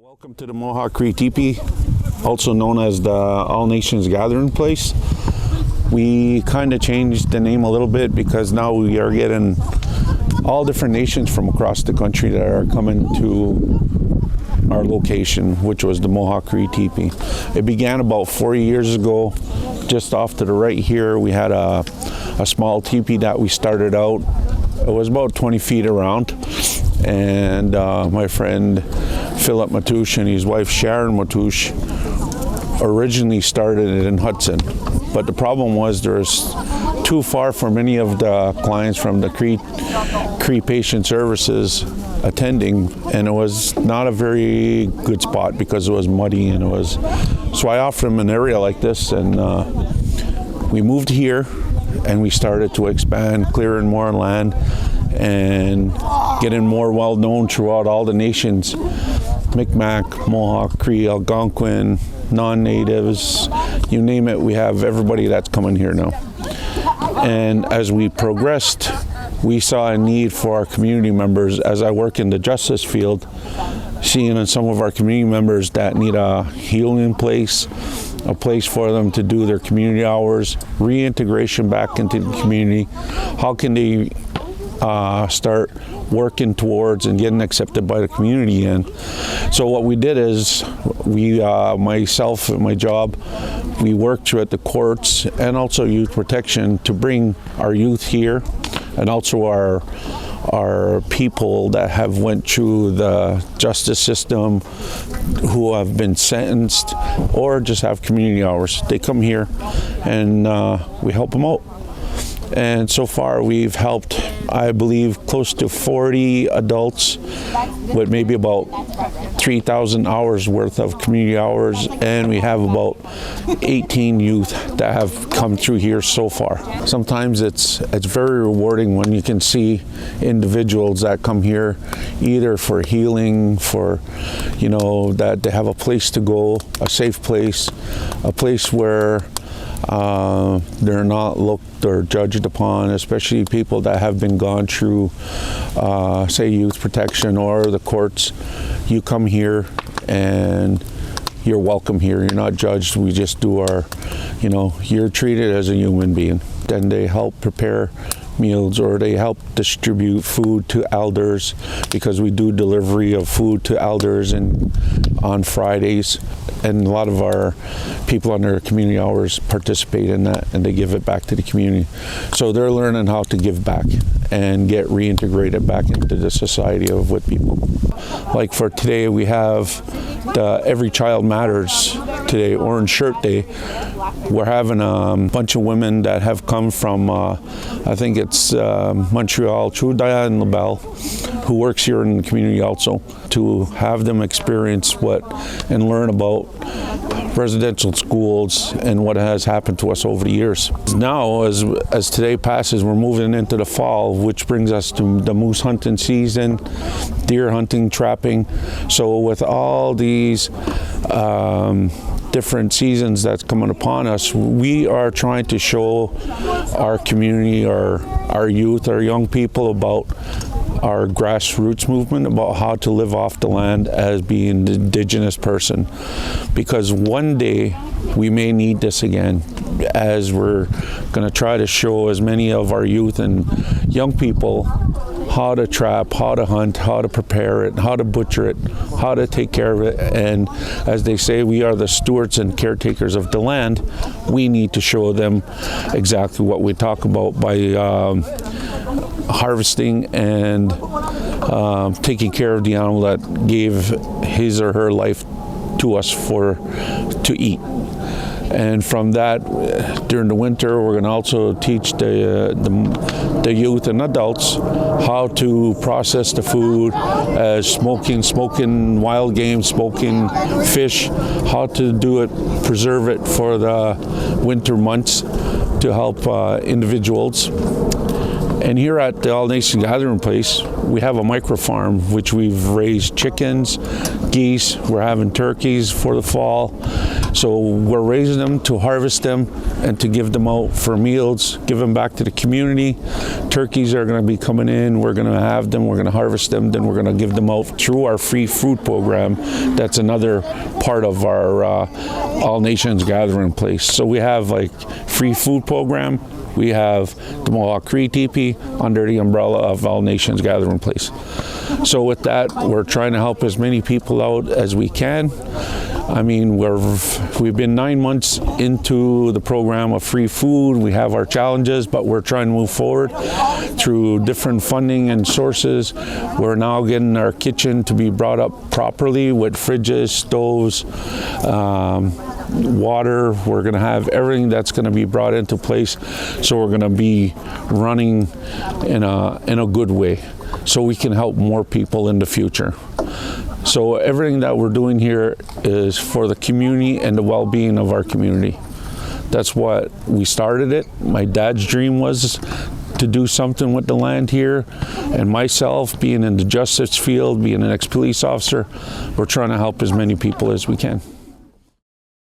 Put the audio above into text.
Welcome to the Mohawk Cree Tee Pee, also known as the All Nations Gathering Place. We kind of changed the name a little bit because now we are getting all different nations from across the country that are coming to our location, which was the Mohawk Cree Tee Pee. It began about 40 years ago. Just off to the right here, we had a small teepee that we started out. It was about 20 feet around, and my friend Philip Matouche and his wife Sharon Matouche originally started it in Hudson, but the problem was there's too far for many of the clients from the Cree Patient Services attending, and it was not a very good spot because it was muddy, and so I offered them an area like this, and we moved here and we started to expand, clearing more land and getting more well known throughout all the nations. Mi'kmaq, Mohawk, Cree, Algonquin, non-natives, you name it, we have everybody that's coming here now. And as we progressed, we saw a need for our community members. As I work in the justice field, seeing some of our community members that need a healing place, a place for them to do their community hours, reintegration back into the community. How can they start working towards and getting accepted by the community? And so what we did is myself and my job, we worked through at the courts and also youth protection to bring our youth here, and also our people that have went through the justice system, who have been sentenced or just have community hours. They come here and we help them out. And so far we've helped, I believe, close to 40 adults with maybe about 3,000 hours worth of community hours, and we have about 18 youth that have come through here so far. Sometimes it's very rewarding when you can see individuals that come here either for healing, for that they have a place to go, a safe place, a place where they're not looked or judged upon, especially people that have been gone through, say, youth protection or the courts. You come here and you're welcome here. You're not judged. We just do our, you're treated as a human being. Then they help prepare meals, or they help distribute food to elders, because we do delivery of food to elders and on Fridays, and a lot of our people on their community hours participate in that, and they give it back to the community. So they're learning how to give back and get reintegrated back into the society with people. Like for today, we have the Every Child Matters today, Orange Shirt Day. We're having a bunch of women that have come from, I think it's Montreal, Trudaya and LaBelle, who works here in the community also, to have them experience and learn about residential schools and what has happened to us over the years. Now, as today passes, we're moving into the fall, which brings us to the moose hunting season, deer hunting, trapping. So with all these different seasons that's coming upon us, we are trying to show our community, our youth, our young people about our grassroots movement, about how to live off the land as being an indigenous person. Because one day we may need this again, as we're going to try to show as many of our youth and young people how to trap, how to hunt, how to prepare it, how to butcher it, how to take care of it. And as they say, we are the stewards and caretakers of the land. We need to show them exactly what we talk about by harvesting and taking care of the animal that gave his or her life to us to eat. And from that, during the winter, we're going to also teach the youth and adults how to process the food, as smoking wild game, smoking fish, how to do it, preserve it for the winter months to help individuals. And here at the All Nations Gathering Place, we have a micro farm which we've raised chickens, geese, we're having turkeys for the fall. So we're raising them to harvest them and to give them out for meals, give them back to the community. Turkeys are going to be coming in, we're going to have them, we're going to harvest them, then we're going to give them out through our free food program. That's another part of our All Nations Gathering Place. So we have like free food program, we have the Mohawk Cree Tee Pee under the umbrella of All Nations Gathering Place. So with that, we're trying to help as many people out as we can. I mean, we've been 9 months into the program of free food. We have our challenges, but we're trying to move forward through different funding and sources. We're now getting our kitchen to be brought up properly with fridges, stoves, water. We're going to have everything that's going to be brought into place. So we're going to be running in a good way, so we can help more people in the future. So everything that we're doing here is for the community and the well-being of our community. That's what we started it. My dad's dream was to do something with the land here, and myself, being in the justice field, being an ex-police officer, we're trying to help as many people as we can.